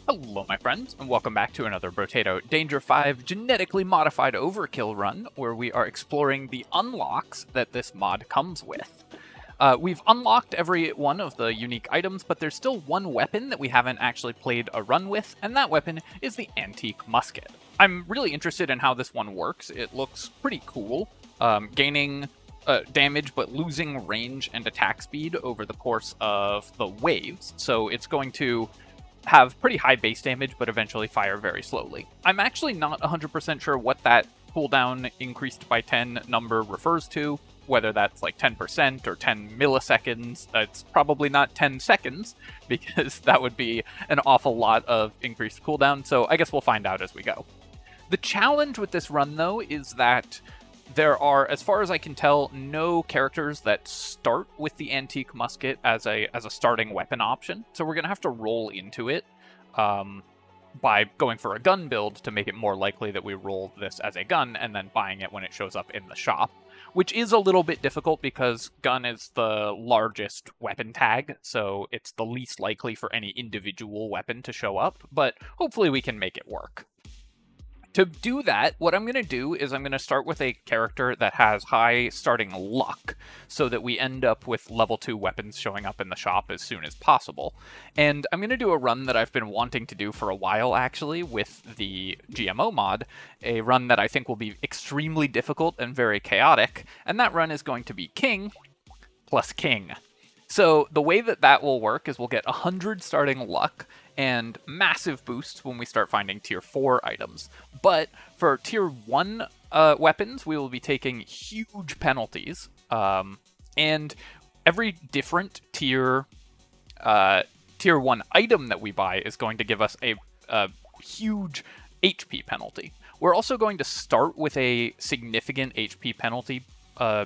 Hello, my friends, and welcome back to another Brotato Danger 5 Genetically Modified Overkill run, where we are exploring the unlocks that this mod comes with. We've unlocked every one of the unique items, but there's still one weapon that we haven't actually played a run with, and that weapon is the Antique Musket. I'm really interested in how this one works. It looks pretty cool, gaining damage but losing range and attack speed over the course of the waves, so it's going to have pretty high base damage, but eventually fire very slowly. I'm actually not 100% sure what that cooldown increased by 10 number refers to, whether that's like 10% or 10 milliseconds. It's probably not 10 seconds, because that would be an awful lot of increased cooldown, so I guess we'll find out as we go. The challenge with this run, though, is that there are, as far as I can tell, no characters that start with the Antique Musket as a starting weapon option, so we're going to have to roll into it by going for a gun build to make it more likely that we roll this as a gun and then buying it when it shows up in the shop, which is a little bit difficult because gun is the largest weapon tag, so it's the least likely for any individual weapon to show up, but hopefully we can make it work. To do that, what I'm going to do is I'm going to start with a character that has high starting luck, so that we end up with level 2 weapons showing up in the shop as soon as possible. And I'm going to do a run that I've been wanting to do for a while, actually, with the GMO mod, a run that I think will be extremely difficult and very chaotic, and that run is going to be King plus King. So the way that that will work is we'll get 100 starting luck, and massive boosts when we start finding tier 4 items. But for tier 1 weapons, we will be taking huge penalties, and every different tier 1 item that we buy is going to give us a huge HP penalty. We're also going to start with a significant HP penalty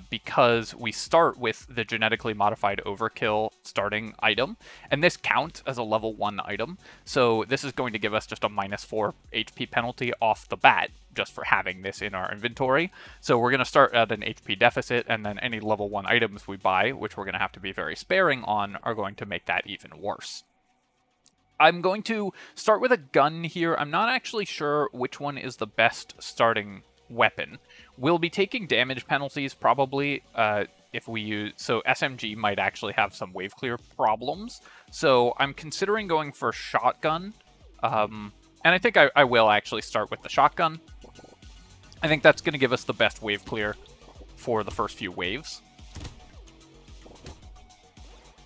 because we start with the Genetically Modified Overkill starting item, and this counts as a level 1 item, so this is going to give us just a -4 HP penalty off the bat, just for having this in our inventory. So we're going to start at an HP deficit, and then any level 1 items we buy, which we're going to have to be very sparing on, are going to make that even worse. I'm going to start with a gun here. I'm not actually sure which one is the best starting weapon. We'll be taking damage penalties probably if we use, so SMG might actually have some wave clear problems, so I'm considering going for shotgun, and I think I will actually start with the shotgun. I think that's going to give us the best wave clear for the first few waves,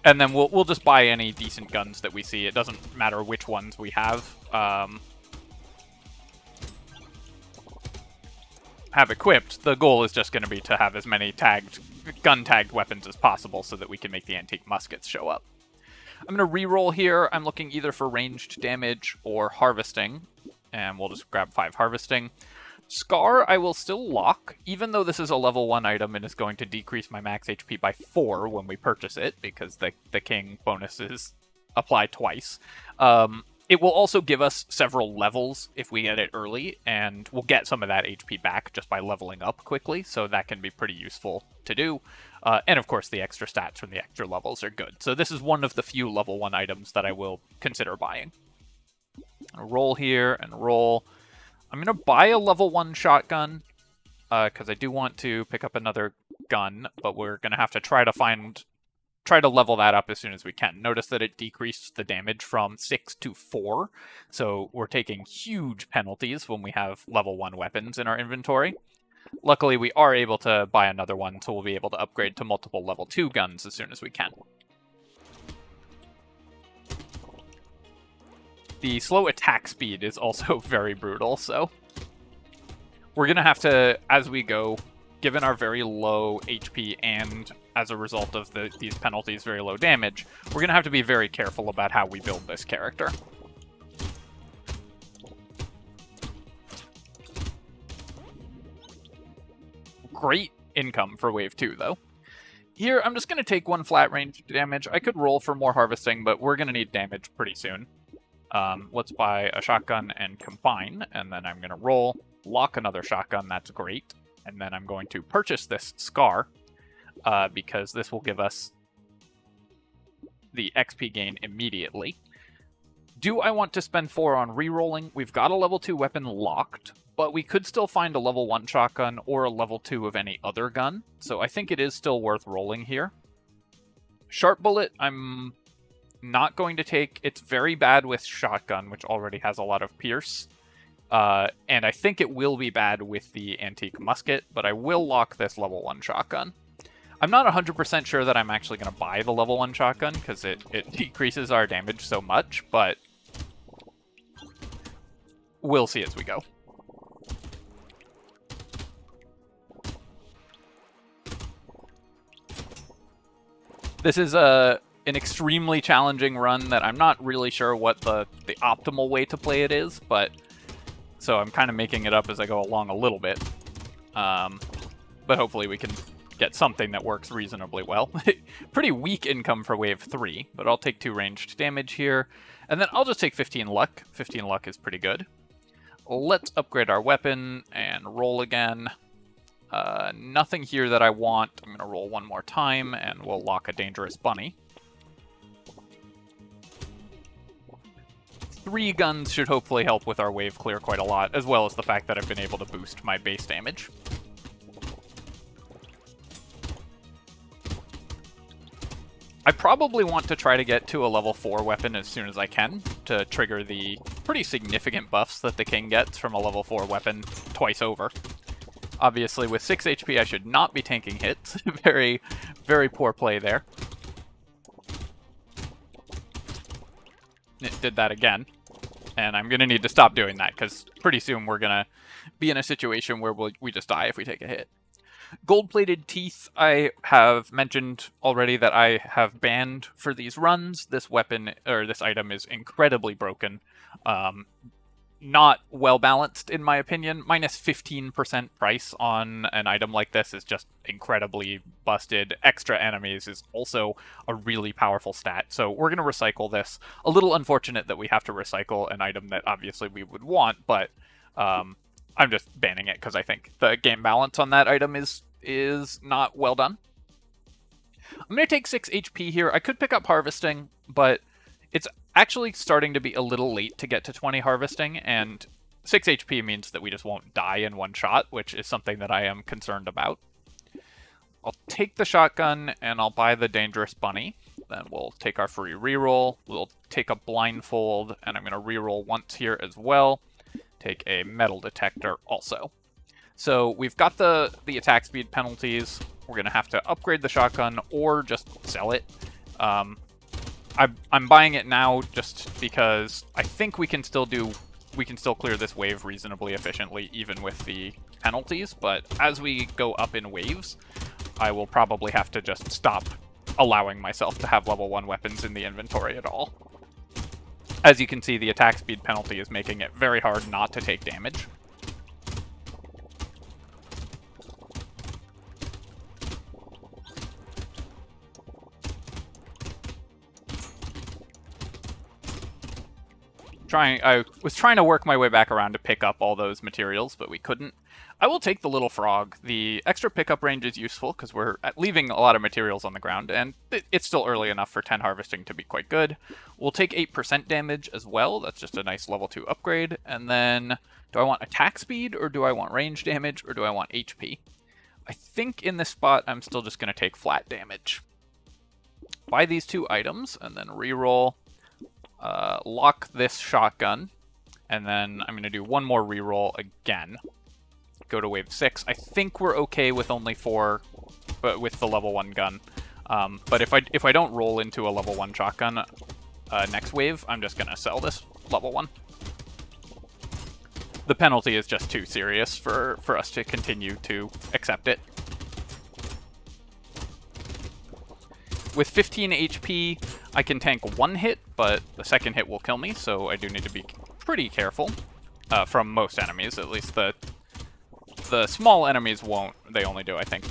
and then we'll just buy any decent guns that we see. It doesn't matter which ones we have equipped. The goal is just going to be to have as many gun-tagged weapons as possible so that we can make the Antique Muskets show up. I'm going to reroll here. I'm looking either for ranged damage or harvesting, and we'll just grab 5 harvesting. Scar I will still lock, even though this is a level 1 item and is going to decrease my max HP by 4 when we purchase it, because the King bonuses apply twice. It will also give us several levels if we get it early, and we'll get some of that HP back just by leveling up quickly, so that can be pretty useful to do. And of course, the extra stats from the extra levels are good. So this is one of the few level 1 items that I will consider buying. I'll roll here and roll. I'm going to buy a level 1 shotgun, because I do want to pick up another gun, but we're going to have to try to level that up as soon as we can. Notice that it decreased the damage from 6 to 4, so we're taking huge penalties when we have level 1 weapons in our inventory. Luckily, we are able to buy another one, so we'll be able to upgrade to multiple level 2 guns as soon as we can. The slow attack speed is also very brutal, so we're going to have to, as we go, given our very low HP and as a result of these penalties, very low damage, we're going to have to be very careful about how we build this character. Great income for Wave 2, though. Here, I'm just going to take 1 flat range damage. I could roll for more harvesting, but we're going to need damage pretty soon. Let's buy a shotgun and combine, and then I'm going to roll, lock another shotgun, that's great. And then I'm going to purchase this Scar, because this will give us the XP gain immediately. Do I want to spend 4 on rerolling? We've got a level 2 weapon locked, but we could still find a level 1 shotgun or a level 2 of any other gun, so I think it is still worth rolling here. Sharp Bullet, I'm not going to take. It's very bad with shotgun, which already has a lot of pierce. And I think it will be bad with the antique musket, but I will lock this level 1 shotgun. I'm not 100% sure that I'm actually going to buy the level 1 shotgun, because it decreases our damage so much, but we'll see as we go. This is an extremely challenging run that I'm not really sure what the optimal way to play it is, but so I'm kind of making it up as I go along a little bit. But hopefully we can get something that works reasonably well. Pretty weak income for wave 3, but I'll take 2 ranged damage here, and then I'll just take 15 luck. 15 luck is pretty good. Let's upgrade our weapon and roll again. Nothing here that I want. I'm going to roll one more time, and we'll lock a dangerous bunny. 3 guns should hopefully help with our wave clear quite a lot, as well as the fact that I've been able to boost my base damage. I probably want to try to get to a level 4 weapon as soon as I can to trigger the pretty significant buffs that the king gets from a level 4 weapon twice over. Obviously, with 6 HP, I should not be tanking hits. Very, very poor play there. It did that again. And I'm going to need to stop doing that, because pretty soon we're going to be in a situation where we just die if we take a hit. Gold-plated teeth, I have mentioned already that I have banned for these runs. This weapon, or this item, is incredibly broken. Not well-balanced, in my opinion. Minus 15% price on an item like this is just incredibly busted. Extra enemies is also a really powerful stat, so we're going to recycle this. A little unfortunate that we have to recycle an item that obviously we would want, but I'm just banning it because I think the game balance on that item is not well done. I'm going to take 6 HP here. I could pick up Harvesting, but it's actually starting to be a little late to get to 20 Harvesting, and 6 HP means that we just won't die in one shot, which is something that I am concerned about. I'll take the shotgun, and I'll buy the Dangerous Bunny. Then we'll take our free reroll. We'll take a Blindfold, and I'm going to reroll once here as well. Take a Metal Detector also. So we've got the attack speed penalties. We're going to have to upgrade the shotgun or just sell it. I'm buying it now just because I think we can still clear this wave reasonably efficiently even with the penalties, but as we go up in waves, I will probably have to just stop allowing myself to have level 1 weapons in the inventory at all. As you can see, the attack speed penalty is making it very hard not to take damage. I was trying to work my way back around to pick up all those materials, but we couldn't. I will take the little frog. The extra pickup range is useful because we're leaving a lot of materials on the ground, and it's still early enough for 10 harvesting to be quite good. We'll take 8% damage as well. That's just a nice level 2 upgrade. And then, do I want attack speed, or do I want range damage, or do I want HP? I think in this spot, I'm still just going to take flat damage. Buy these 2 items, and then reroll. Lock this shotgun, and then I'm going to do one more reroll again. Go to wave 6. I think we're okay with only 4, but with the level 1 gun. But if I don't roll into a level 1 shotgun next wave, I'm just going to sell this level 1. The penalty is just too serious for us to continue to accept it. With 15 HP, I can tank 1 hit, but the second hit will kill me, so I do need to be pretty careful. From most enemies, at least the small enemies won't. They only do, I think,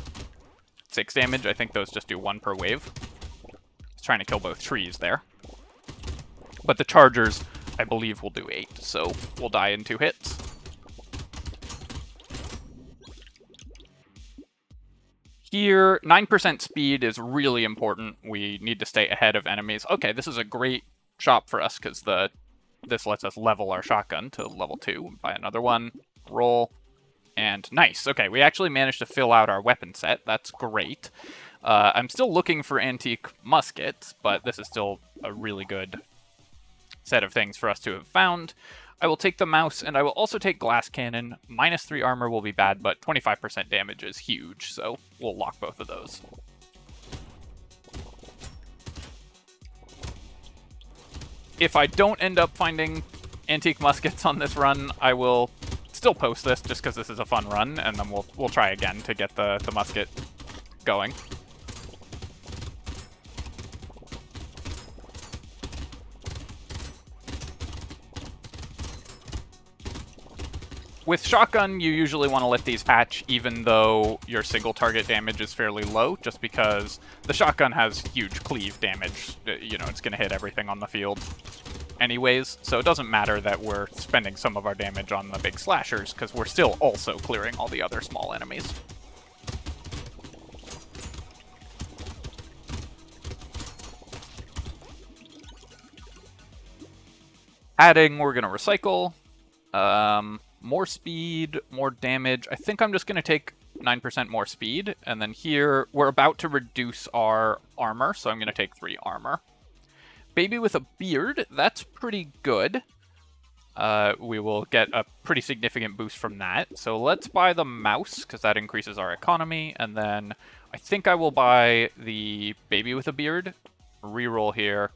6 damage. I think those just do 1 per wave. I was trying to kill both trees there. But the chargers, I believe, will do 8, so we'll die in 2 hits. Here, 9% speed is really important. We need to stay ahead of enemies. Okay, this is a great shop for us because the this lets us level our shotgun to level 2. Buy another one, roll, and nice. Okay, we actually managed to fill out our weapon set. That's great. I'm still looking for antique muskets, but this is still a really good set of things for us to have found. I will take the mouse, and I will also take glass cannon. -3 armor will be bad, but 25% damage is huge, so we'll lock both of those. If I don't end up finding antique muskets on this run, I will still post this just because this is a fun run, and then we'll try again to get the musket going. With shotgun, you usually want to let these hatch even though your single target damage is fairly low, just because the shotgun has huge cleave damage. You know, it's going to hit everything on the field anyways, so it doesn't matter that we're spending some of our damage on the big slashers, because we're still also clearing all the other small enemies. Adding, we're going to recycle. More speed, more damage. I think I'm just going to take 9% more speed, and then here, we're about to reduce our armor, so I'm going to take 3 armor. Baby with a beard, that's pretty good. We will get a pretty significant boost from that. So let's buy the mouse, because that increases our economy, and then I think I will buy the baby with a beard. Reroll here.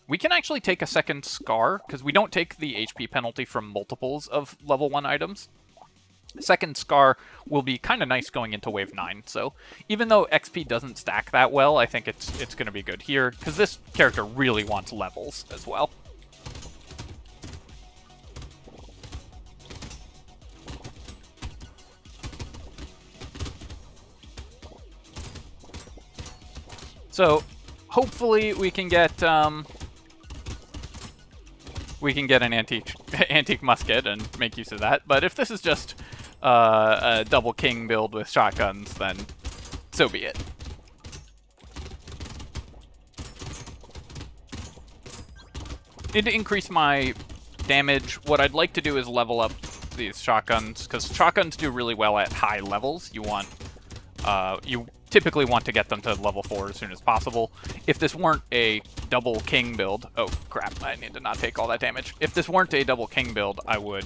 We can actually take a second scar, because we don't take the HP penalty from multiples of level 1 items. Second scar will be kind of nice going into wave 9, so even though XP doesn't stack that well, I think it's going to be good here, because this character really wants levels as well. So hopefully we can get an antique musket and make use of that. But if this is just a double king build with shotguns, then so be it. Need to increase my damage. What I'd like to do is level up these shotguns, because shotguns do really well at high levels. You typically want to get them to level 4 as soon as possible. If this weren't a double king build... Oh, crap. I need to not take all that damage. If this weren't a double king build, I would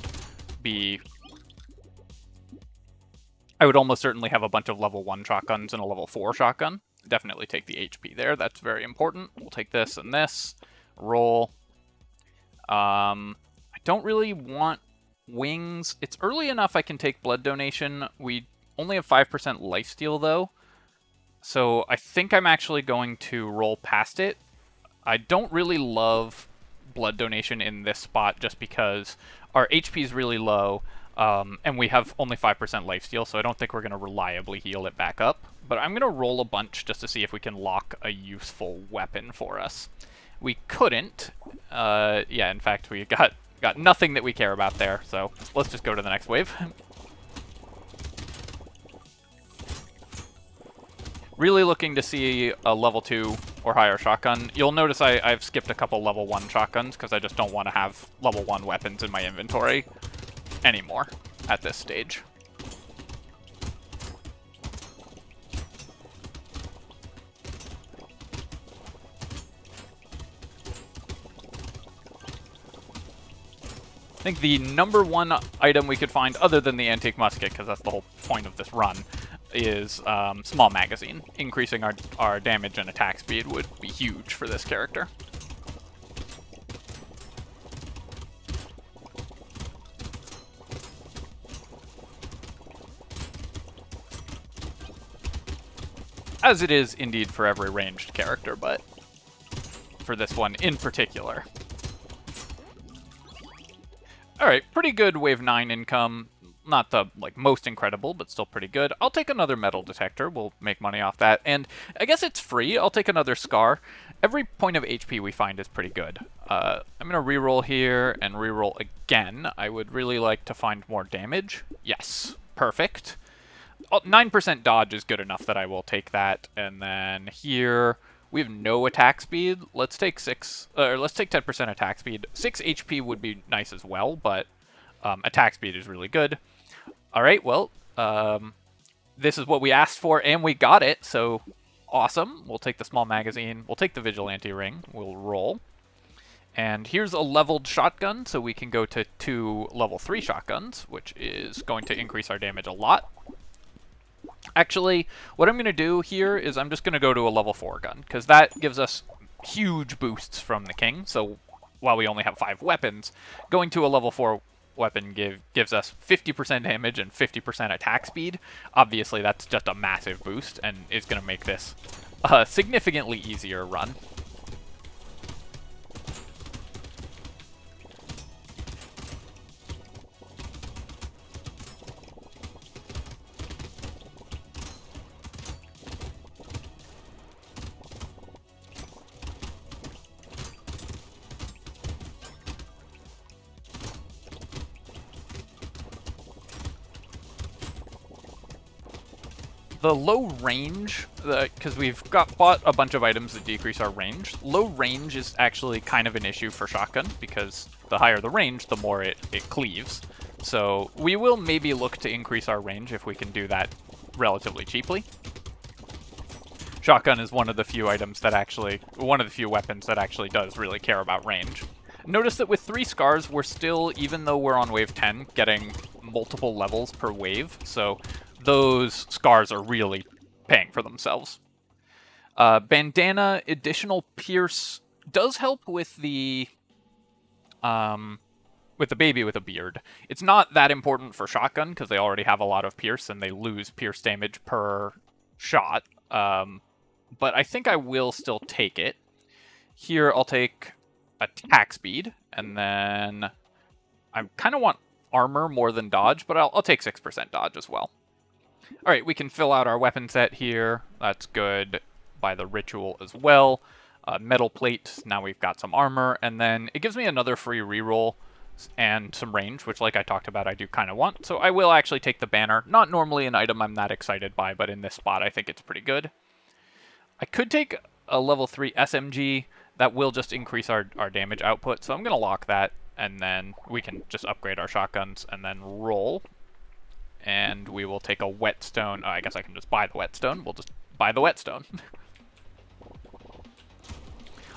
almost certainly have a bunch of level 1 shotguns and a level 4 shotgun. Definitely take the HP there. That's very important. We'll take this and this. Roll. I don't really want wings. It's early enough I can take blood donation. We only have 5% lifesteal, though. So I think I'm actually going to roll past it. I don't really love blood donation in this spot just because our HP is really low, and we have only 5% lifesteal, so I don't think we're going to reliably heal it back up. But I'm going to roll a bunch just to see if we can lock a useful weapon for us. We couldn't. Yeah, in fact, we got nothing that we care about there, so let's just go to the next wave. Really looking to see a level 2 or higher shotgun. You'll notice I've skipped a couple level 1 shotguns because I just don't want to have level 1 weapons in my inventory anymore at this stage. I think the #1 item we could find, other than the antique musket, because that's the whole point of this run, is small magazine. Increasing our damage and attack speed would be huge for this character. As it is indeed for every ranged character, but for this one in particular. Alright, pretty good wave 9 income. Not the most incredible, but still pretty good. I'll take another metal detector. We'll make money off that. And I guess it's free. I'll take another scar. Every point of HP we find is pretty good. I'm going to reroll here and reroll again. I would really like to find more damage. Yes. Perfect. 9% dodge is good enough that I will take that. And then here We have no attack speed. Let's take 10% attack speed. 6 HP would be nice as well, but attack speed is really good. All right, well, this is what we asked for, and we got it, so awesome. We'll take the small magazine. We'll take the vigilante ring. We'll roll. And here's a leveled shotgun, so we can go to 2 level 3 shotguns, which is going to increase our damage a lot. Actually, what I'm going to do here is I'm just going to go to a level 4 gun, because that gives us huge boosts from the king. So while we only have 5 weapons, going to a level 4 weapon gives us 50% damage and 50% attack speed. Obviously, that's just a massive boost and is going to make this a significantly easier run. The low range, because we've bought a bunch of items that decrease our range, low range is actually kind of an issue for shotgun, because the higher the range, the more it cleaves. So we will maybe look to increase our range if we can do that relatively cheaply. Shotgun is one of the few weapons that actually does really care about range. Notice that with 3 scars, we're still, even though we're on wave 10, getting multiple levels per wave, so those scars are really paying for themselves. Bandana additional pierce does help with the baby with a beard. It's not that important for shotgun because they already have a lot of pierce and they lose pierce damage per shot. But I think I will still take it. Here I'll take attack speed, and then I kind of want armor more than dodge, but I'll take 6% dodge as well. All right, we can fill out our weapon set here. That's good. By the ritual as well. Metal plate, now we've got some armor, and then it gives me another free reroll and some range, which, like I talked about, I do kind of want. So I will actually take the banner. Not normally an item I'm that excited by, but in this spot I think it's pretty good. I could take a level 3 SMG. That will just increase our damage output, so I'm going to lock that, and then we can just upgrade our shotguns and then roll. And we will take a whetstone. Oh, I guess I can just buy the whetstone. We'll just buy the whetstone.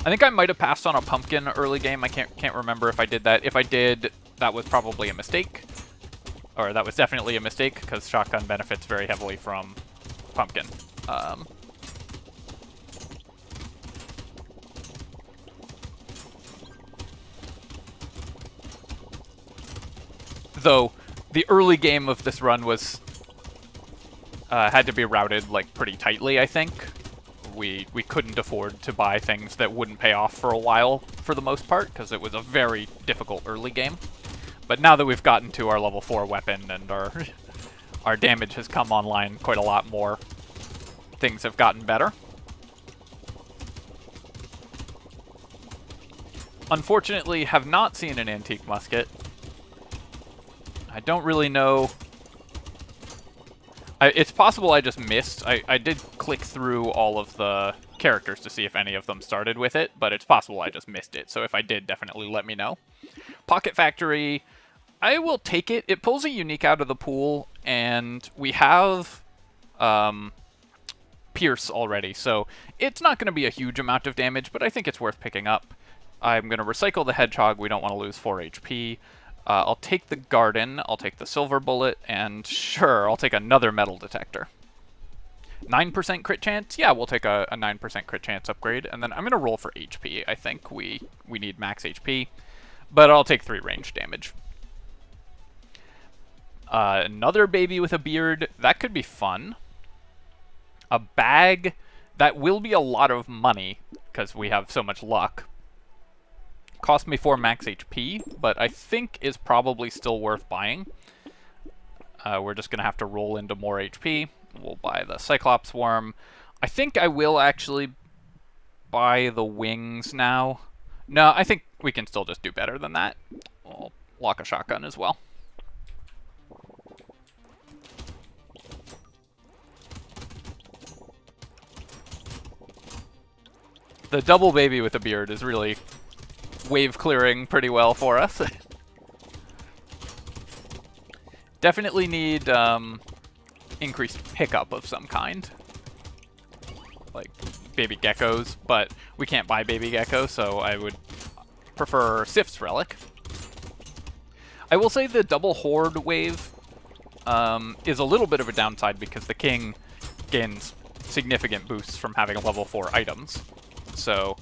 I think I might have passed on a pumpkin early game. I can't remember if I did that. If I did, that was probably a mistake. Or that was definitely a mistake, because shotgun benefits very heavily from pumpkin. Though the early game of this run was had to be routed like pretty tightly, I think. We couldn't afford to buy things that wouldn't pay off for a while for the most part, because it was a very difficult early game. But now that we've gotten to our level 4 weapon and our damage has come online quite a lot more, things have gotten better. Unfortunately, have not seen an antique musket. I don't really know. It's possible I just missed. I did click through all of the characters to see if any of them started with it, but it's possible I just missed it. So if I did, definitely let me know. Pocket Factory, I will take it. It pulls a unique out of the pool, and we have Pierce already, so it's not going to be a huge amount of damage, but I think it's worth picking up. I'm going to recycle the Hedgehog. We don't want to lose 4 HP. I'll take the Garden, I'll take the Silver Bullet, and sure, I'll take another Metal Detector. 9% crit chance? Yeah, we'll take a 9% crit chance upgrade, and then I'm going to roll for HP. I think we need max HP, but I'll take 3 range damage. Another baby with a beard, that could be fun. A bag, that will be a lot of money, because we have so much luck. Cost me 4 max HP, but I think is probably still worth buying. We're just going to have to roll into more HP. We'll buy the Cyclops Worm. I think I will actually buy the wings now. No, I think we can still just do better than that. We'll lock a shotgun as well. The double baby with a beard is really wave clearing pretty well for us. Definitely need increased pickup of some kind. Like baby geckos, but we can't buy baby gecko, so I would prefer Sif's Relic. I will say the double horde wave is a little bit of a downside because the king gains significant boosts from having level 4 items. So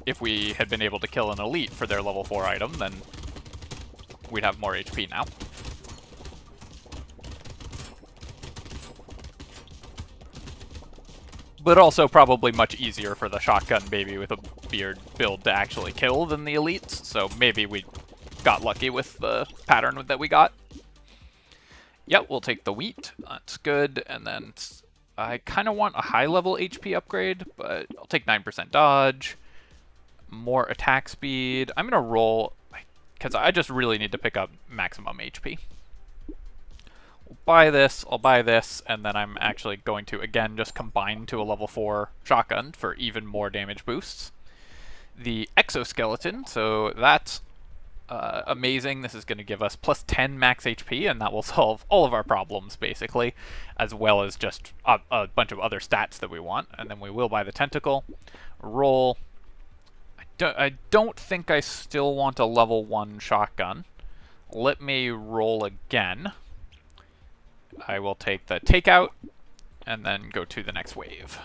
if we had been able to kill an elite for their level 4 item, then we'd have more HP now. But also probably much easier for the shotgun baby with a beard build to actually kill than the elites, so maybe we got lucky with the pattern that we got. Yep, we'll take the wheat. That's good. And then I kind of want a high-level HP upgrade, but I'll take 9% dodge, more attack speed. I'm going to roll, because I just really need to pick up maximum HP. We'll buy this, I'll buy this, and then I'm actually going to, again, just combine to a level 4 shotgun for even more damage boosts. The exoskeleton, so that's amazing. This is going to give us plus 10 max HP, and that will solve all of our problems, basically, as well as just a bunch of other stats that we want. And then we will buy the tentacle. Roll. I don't think I still want a level 1 shotgun. Let me roll again. I will take the takeout, and then go to the next wave.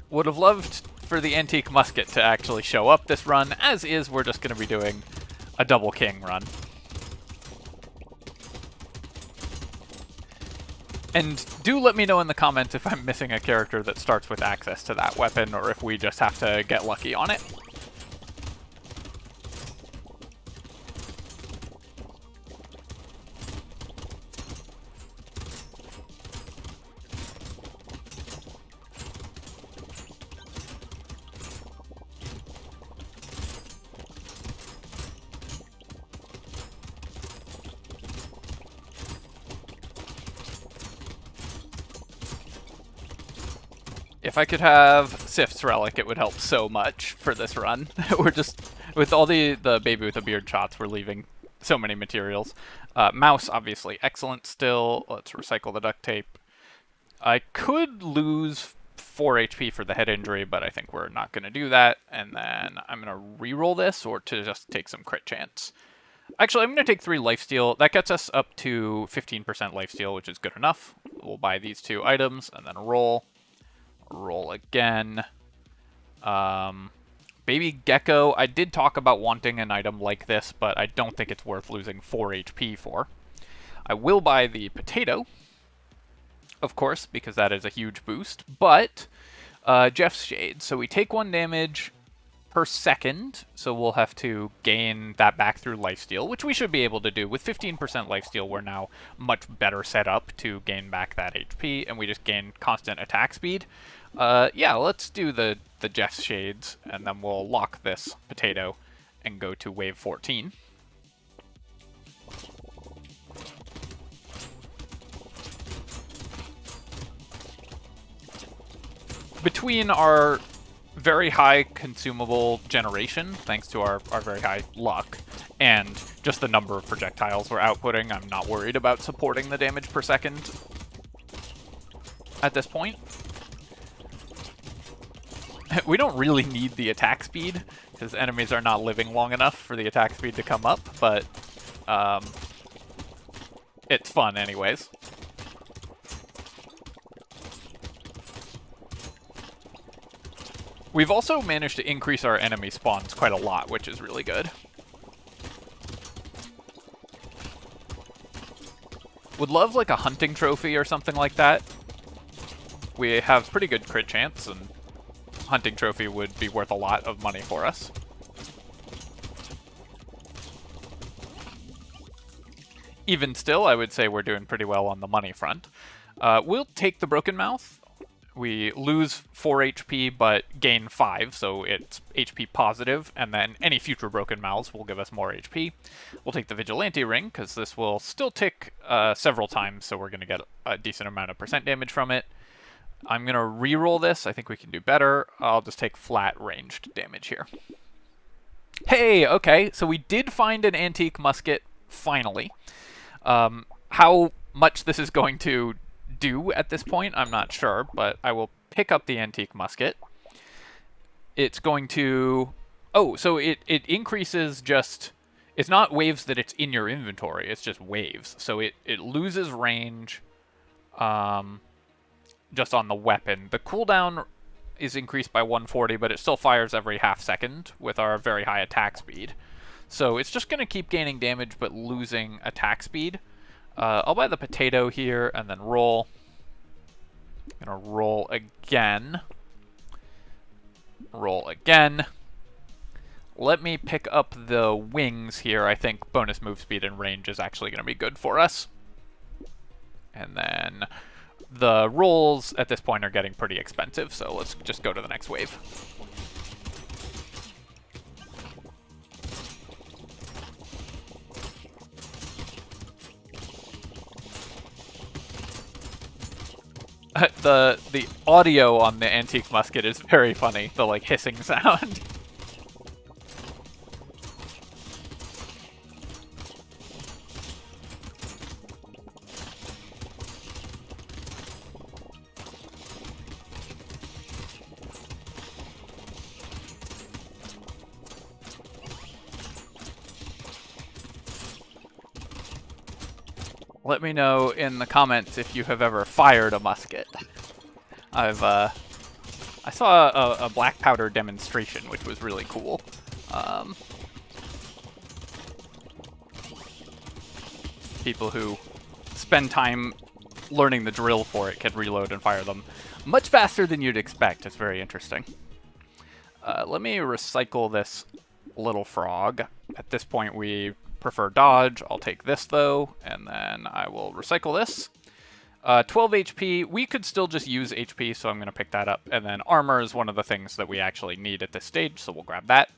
Would have loved for the antique musket to actually show up this run. As is, we're just going to be doing a double king run. And do let me know in the comments if I'm missing a character that starts with access to that weapon, or if we just have to get lucky on it. If I could have Sif's Relic, it would help so much for this run. We're just, with all the baby with the beard shots, we're leaving so many materials. Mouse, obviously, excellent still. Let's recycle the duct tape. I could lose 4 HP for the head injury, but I think we're not going to do that. And then I'm going to re-roll this, or to just take some crit chance. Actually, I'm going to take 3 lifesteal. That gets us up to 15% lifesteal, which is good enough. We'll buy these 2 items, and then roll. Roll again. Baby Gecko, I did talk about wanting an item like this, but I don't think it's worth losing 4 HP for. I will buy the Potato, of course, because that is a huge boost, but Jeff's Shade. So we take 1 damage per second, so we'll have to gain that back through lifesteal, which we should be able to do. With 15% lifesteal, we're now much better set up to gain back that HP, and we just gain constant attack speed. Yeah, let's do the Jeff's Shades, and then we'll lock this Potato and go to wave 14. Between our very high consumable generation, thanks to our very high luck, and just the number of projectiles we're outputting, I'm not worried about supporting the damage per second at this point. We don't really need the attack speed, because enemies are not living long enough for the attack speed to come up, but it's fun anyways. We've also managed to increase our enemy spawns quite a lot, which is really good. Would love like a hunting trophy or something like that. We have pretty good crit chance, and hunting trophy would be worth a lot of money for us. Even still, I would say we're doing pretty well on the money front. We'll take the Broken Mouth. We lose 4 HP, but gain 5, so it's HP positive, and then any future broken mouths will give us more HP. We'll take the Vigilante Ring, because this will still tick several times, so we're going to get a decent amount of percent damage from it. I'm going to reroll this. I think we can do better. I'll just take flat ranged damage here. Hey, okay, so we did find an antique musket, finally. How much this is going to do at this point, I'm not sure, but I will pick up the antique musket. It's going to... Oh, so it increases just... It's not waves that it's in your inventory, it's just waves. So it loses range just on the weapon. The cooldown is increased by 140, but it still fires every half second with our very high attack speed. So it's just going to keep gaining damage, but losing attack speed. I'll buy the potato here and then roll. I'm going to roll again. Roll again. Let me pick up the wings here. I think bonus move speed and range is actually going to be good for us. And then the rolls at this point are getting pretty expensive, so let's just go to the next wave. The audio on the antique musket is very funny, the like hissing sound. Let me know in the comments if you have ever fired a musket. I saw a black powder demonstration, which was really cool. People who spend time learning the drill for it can reload and fire them much faster than you'd expect. It's very interesting. Let me recycle this little frog. At this point, we prefer dodge. I'll take this, though, and then I will recycle this. 12 HP. We could still just use HP, so I'm going to pick that up. And then armor is one of the things that we actually need at this stage, so we'll grab that.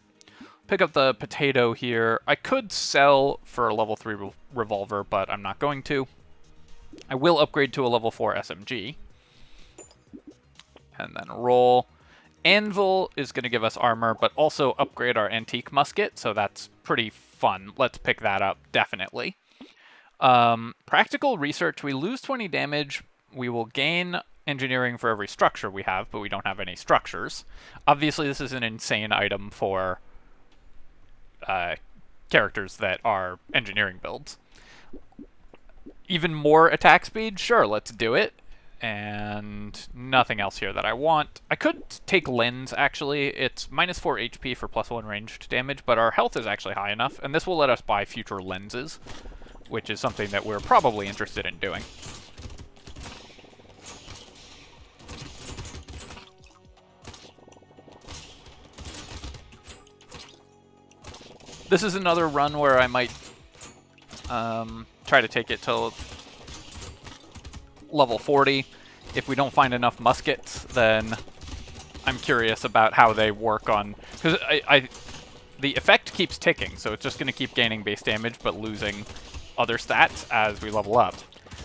Pick up the potato here. I could sell for a level 3 revolver, but I'm not going to. I will upgrade to a level 4 SMG. And then roll. Anvil is going to give us armor, but also upgrade our antique musket, so that's pretty fun. Let's pick that up, definitely. Practical research, we lose 20 damage. We will gain engineering for every structure we have, but we don't have any structures. Obviously, this is an insane item for characters that are engineering builds. Even more attack speed? Sure, let's do it. And nothing else here that I want. I could take Lens, actually. It's -4 HP for +1 ranged damage, but our health is actually high enough, and this will let us buy future lenses, which is something that we're probably interested in doing. This is another run where I might try to take it to level 40. If we don't find enough muskets, then I'm curious about how they work on... Because the effect keeps ticking, so it's just going to keep gaining base damage, but losing other stats as we level up.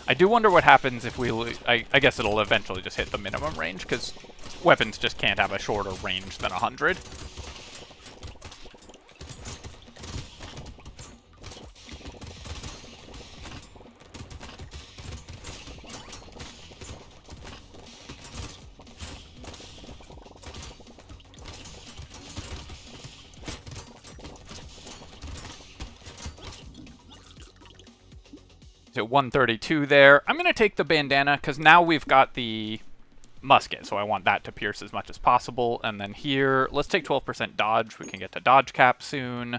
I do wonder what happens if we... I guess it'll eventually just hit the minimum range, because weapons just can't have a shorter range than 100. To 132 there. I'm going to take the bandana because now we've got the musket, so I want that to pierce as much as possible. And then here, let's take 12% dodge. We can get to dodge cap soon.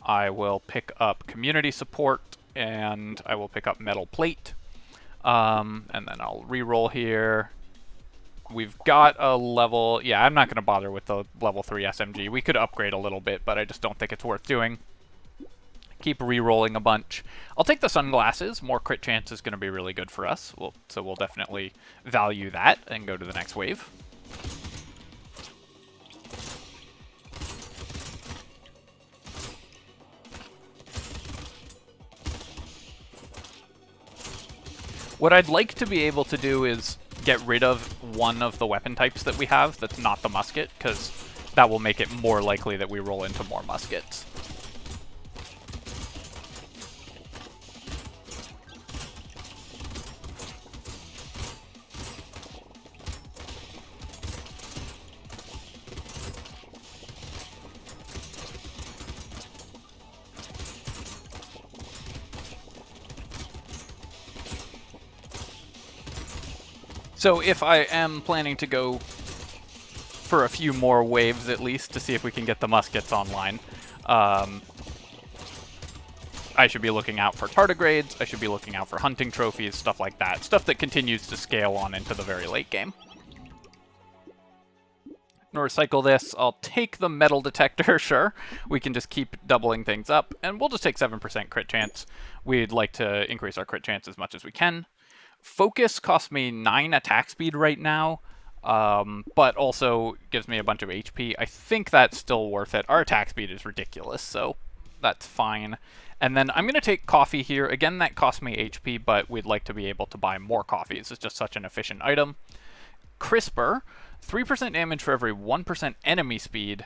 I will pick up community support, and I will pick up metal plate. And then I'll re-roll here. We've got a level... Yeah, I'm not going to bother with the level 3 SMG. We could upgrade a little bit, but I just don't think it's worth doing. keep re-rolling a bunch. I'll take the sunglasses. More crit chance is going to be really good for us. So we'll definitely value that and go to the next wave. What I'd like to be able to do is get rid of one of the weapon types that we have that's not the musket, because that will make it more likely that we roll into more muskets. So if I am planning to go for a few more waves at least to see if we can get the muskets online, I should be looking out for tardigrades, I should be looking out for hunting trophies, stuff like that. Stuff that continues to scale on into the very late game. I'm gonna recycle this. I'll take the metal detector, sure. We can just keep doubling things up, and we'll just take 7% crit chance. We'd like to increase our crit chance as much as we can. Focus costs me 9 attack speed right now, but also gives me a bunch of HP. I think that's still worth it. Our attack speed is ridiculous, so that's fine. And then I'm going to take coffee here. Again, that costs me HP, but we'd like to be able to buy more coffees. It's just such an efficient item. CRISPR, 3% damage for every 1% enemy speed.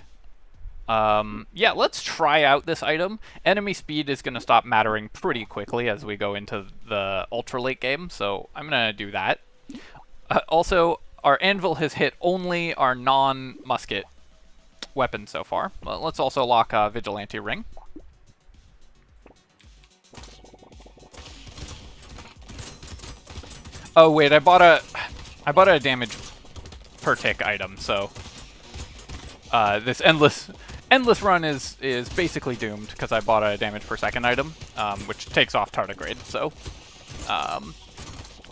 Yeah, let's try out this item. Enemy speed is going to stop mattering pretty quickly as we go into the ultra late game, so I'm going to do that. Also, our anvil has hit only our non-musket weapons so far. Well, let's also lock a vigilante ring. Oh wait, I bought a damage per tick item, so this endless run is basically doomed because I bought a damage per second item, which takes off tardigrade. So,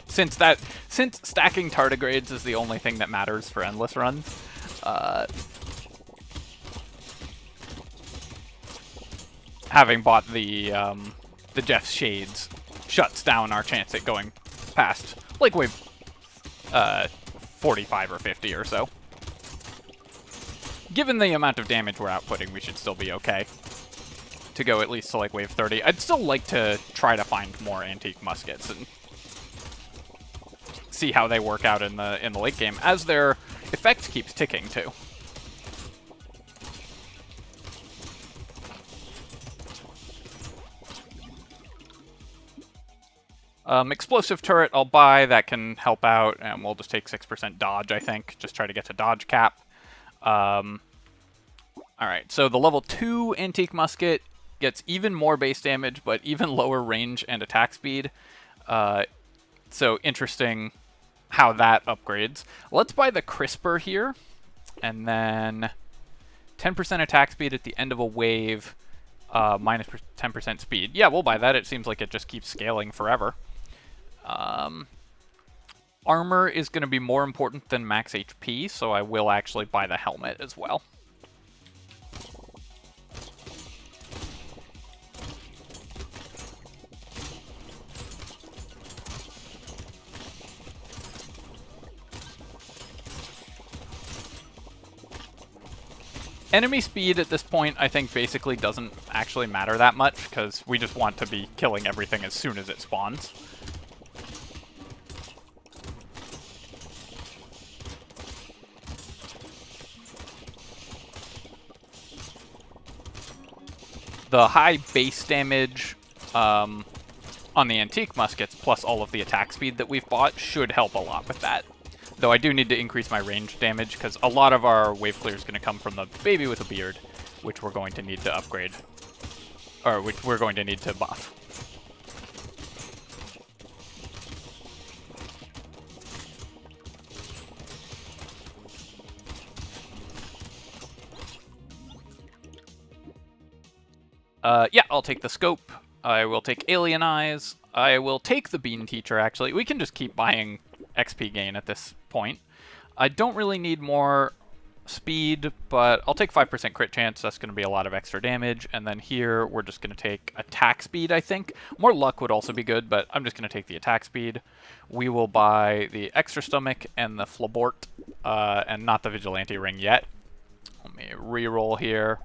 since stacking tardigrades is the only thing that matters for endless runs, having bought the Jeff's Shades shuts down our chance at going past like wave 45 or 50 or so. Given the amount of damage we're outputting, we should still be okay to go at least to like wave 30. I'd still like to try to find more antique muskets and see how they work out in the late game, as their effect keeps ticking too. Explosive turret I'll buy, that can help out, and we'll just take 6% dodge, I think. Just try to get to dodge cap. Alright, so the level 2 antique musket gets even more base damage, but even lower range and attack speed. So interesting how that upgrades. Let's buy the CRISPR here, and then 10% attack speed at the end of a wave, minus 10% speed. Yeah, we'll buy that. It seems like it just keeps scaling forever. Armor is going to be more important than max HP, so I will actually buy the helmet as well. Enemy speed at this point, I think, basically doesn't actually matter that much, because we just want to be killing everything as soon as it spawns. The high base damage on the antique muskets, plus all of the attack speed that we've bought, should help a lot with that. Though I do need to increase my range damage, because a lot of our wave clear is going to come from the baby with a beard, which we're going to need to upgrade. Or which we're going to need to buff. Yeah, I'll take the scope. I will take alien eyes. I will take the bean teacher, actually. We can just keep buying XP gain at this point. I don't really need more speed, but I'll take 5% crit chance. That's going to be a lot of extra damage. And then here, we're just going to take attack speed, I think. More luck would also be good, but I'm just going to take the attack speed. We will buy the extra stomach and the flabort, and not the vigilante ring yet. Let me re-roll here.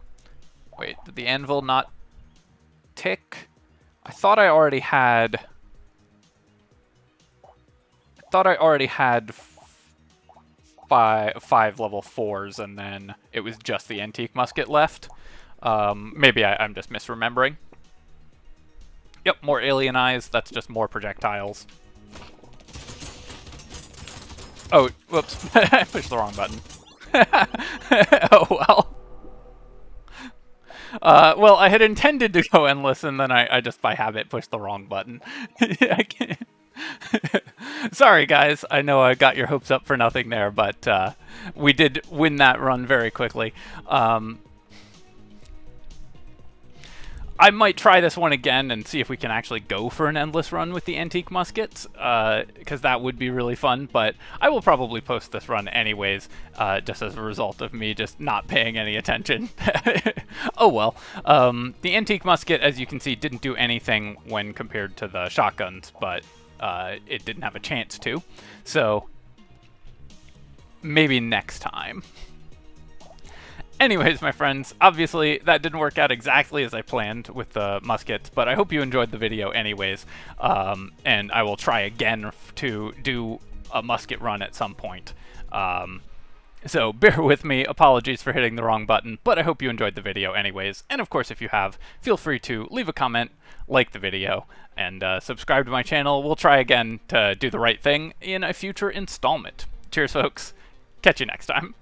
Wait, did the anvil not tick? I thought I already had five level 4s, and then it was just the antique musket left. Maybe I'm just misremembering. Yep, more alien eyes. That's just more projectiles. Oh, whoops. I pushed the wrong button. Oh, well. Well, I had intended to go endless, and then I just by habit pushed the wrong button. I can't. Sorry, guys. I know I got your hopes up for nothing there, but we did win that run very quickly. I might try this one again and see if we can actually go for an endless run with the antique muskets, because that would be really fun, but I will probably post this run anyways, just as a result of me just not paying any attention. Oh well. The antique musket, as you can see, didn't do anything when compared to the shotguns, but it didn't have a chance to, so maybe next time. Anyways, my friends, obviously that didn't work out exactly as I planned with the muskets, but I hope you enjoyed the video anyways, and I will try again to do a musket run at some point. So bear with me, apologies for hitting the wrong button, but I hope you enjoyed the video anyways, and of course if you have, feel free to leave a comment, like the video, and subscribe to my channel. We'll try again to do the right thing in a future installment. Cheers, folks. Catch you next time.